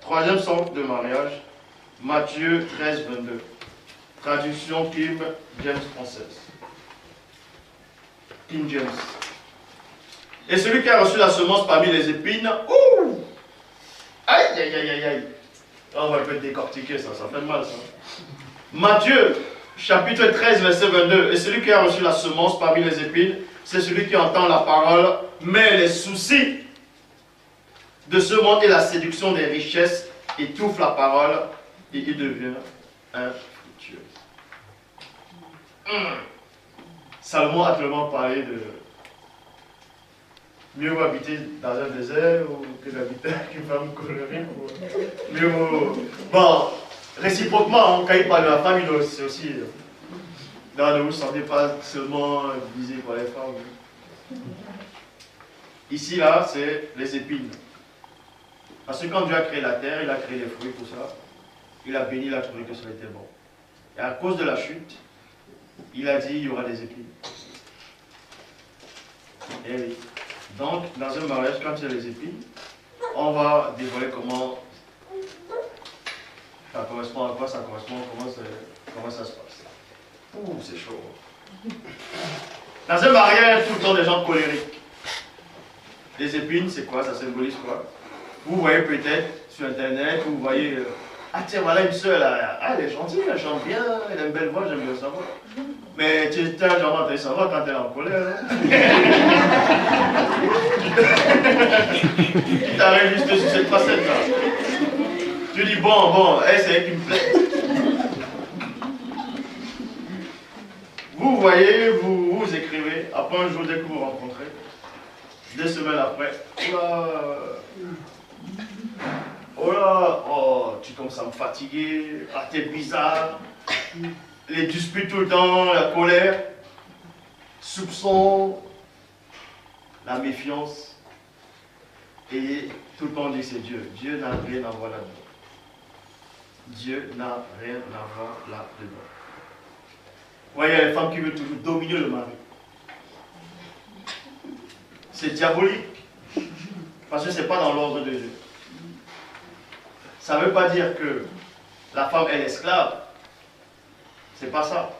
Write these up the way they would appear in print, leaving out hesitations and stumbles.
Troisième sorte de mariage, Matthieu 13, 22. Traduction King James française. King James. Et celui qui a reçu la semence parmi les épines, ouh! Aïe, aïe, aïe, aïe, aïe. On va un peu décortiquer ça, ça fait mal ça. Matthieu, chapitre 13, verset 22. Et celui qui a reçu la semence parmi les épines, c'est celui qui entend la parole, mais les soucis de ce monde et la séduction des richesses étouffent la parole et il devient infructueux. Salomon a tellement parlé de mieux vaut habiter dans un désert ou que d'habiter avec une femme colérique. Mieux vaut... Bon, réciproquement, hein, quand il parle de la femme, c'est aussi... Non, ne vous sentez pas seulement visé par les femmes. Ici, là, c'est les épines. Parce que quand Dieu a créé la terre, il a créé les fruits pour ça. Il a béni, il a trouvé que ça était bon. Et à cause de la chute, il a dit il y aura des épines. Et oui. Donc, dans un mariage, quand il y a les épines, on va dévoiler comment ça correspond à quoi, ça correspond, comment ça se passe. Ouh, c'est chaud. Dans un mariage, tout le temps des gens colériques. Les épines, c'est quoi? Ça symbolise quoi? Vous voyez peut-être sur internet, vous voyez, ah tiens, voilà une soeur, elle est gentille, elle chante bien, elle a une belle voix, j'aime bien sa voix. Mais tu as jamais entendu sa voix quand elle est en colère. Tu t'arrêtes juste sur cette facette-là. Tu dis, bon, elle, c'est elle qui me plaît. Vous voyez, vous écrivez, après un jour, dès que vous vous rencontrez, 2 semaines après, tu commences à me fatiguer, t'es bizarre, les disputes tout le temps, la colère, soupçon, la méfiance, et tout le temps on dit c'est Dieu. Dieu n'a rien à voir là-dedans. Dieu n'a rien à voir là-dedans. Vous voyez, il y a les femmes qui veulent toujours dominer le mari. C'est diabolique, parce que ce n'est pas dans l'ordre de Dieu. Ça ne veut pas dire que la femme est l'esclave. C'est pas ça.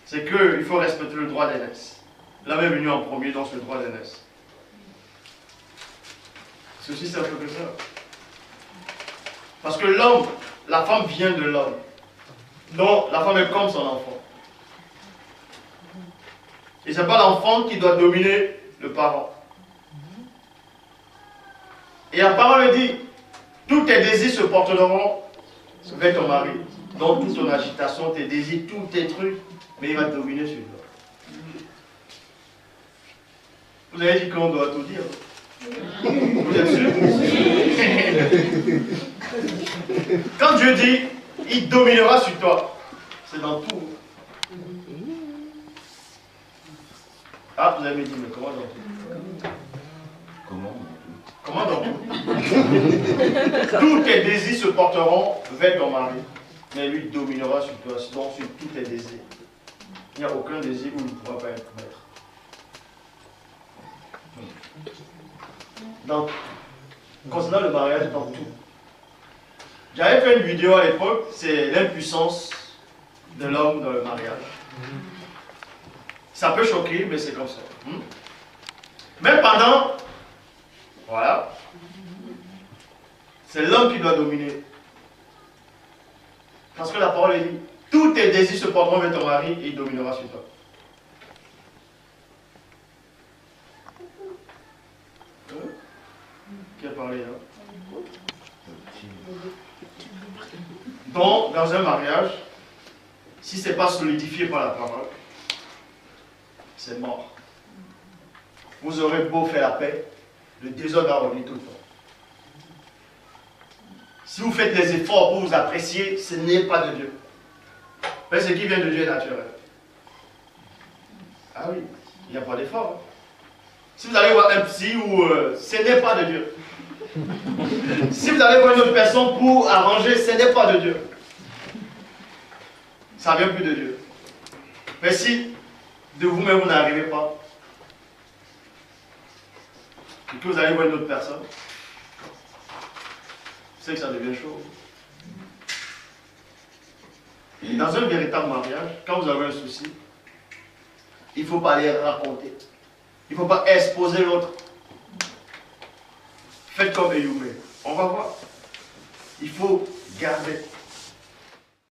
C'est qu'il faut respecter le droit d'aînesse. L'homme est venu en premier, donc c'est le droit d'aînesse. C'est aussi simple que ça. Parce que l'homme, la femme vient de l'homme. Donc la femme est comme son enfant. Et ce n'est pas l'enfant qui doit dominer le parent. Et la parole dit, tous tes désirs se porteront vers ton mari. Donc toute ton agitation, tes désirs, tous tes trucs, mais il va dominer sur toi. Vous avez dit qu'on doit tout dire. Vous êtes sûr? Quand Dieu dit, il dominera sur toi, c'est dans tout. Ah, vous avez dit, mais comment dans tout? Comment dans tout? Tous tes désirs se porteront vers ton mari, mais lui dominera sur toi, donc sur tous tes désirs. Il n'y a aucun désir où il ne pourra pas être maître. Donc, concernant le mariage, dans tout. J'avais fait une vidéo à l'époque, c'est l'impuissance de l'homme dans le mariage. Ça peut choquer, mais c'est comme ça. Même pendant, voilà, c'est l'homme qui doit dominer. Parce que la parole dit, tous tes désirs se porteront vers ton mari et il dominera sur toi. Qui a parlé là? Donc, dans un mariage, si ce n'est pas solidifié par la parole, c'est mort. Vous aurez beau faire la paix, le désordre va revenir tout le temps. Si vous faites les efforts pour vous apprécier, ce n'est pas de Dieu. Mais ce qui vient de Dieu est naturel. Ah oui, il n'y a pas d'effort. Si vous allez voir un psy, ce n'est pas de Dieu. Si vous allez voir une autre personne pour arranger, ce n'est pas de Dieu. Ça ne vient plus de Dieu. Mais si de vous-même vous n'arrivez pas, et que vous allez voir une autre personne, c'est que ça devient chaud. Et dans un véritable mariage, quand vous avez un souci, il ne faut pas les raconter. Il ne faut pas exposer l'autre. Faites comme Eyoumé. On va voir. Il faut garder.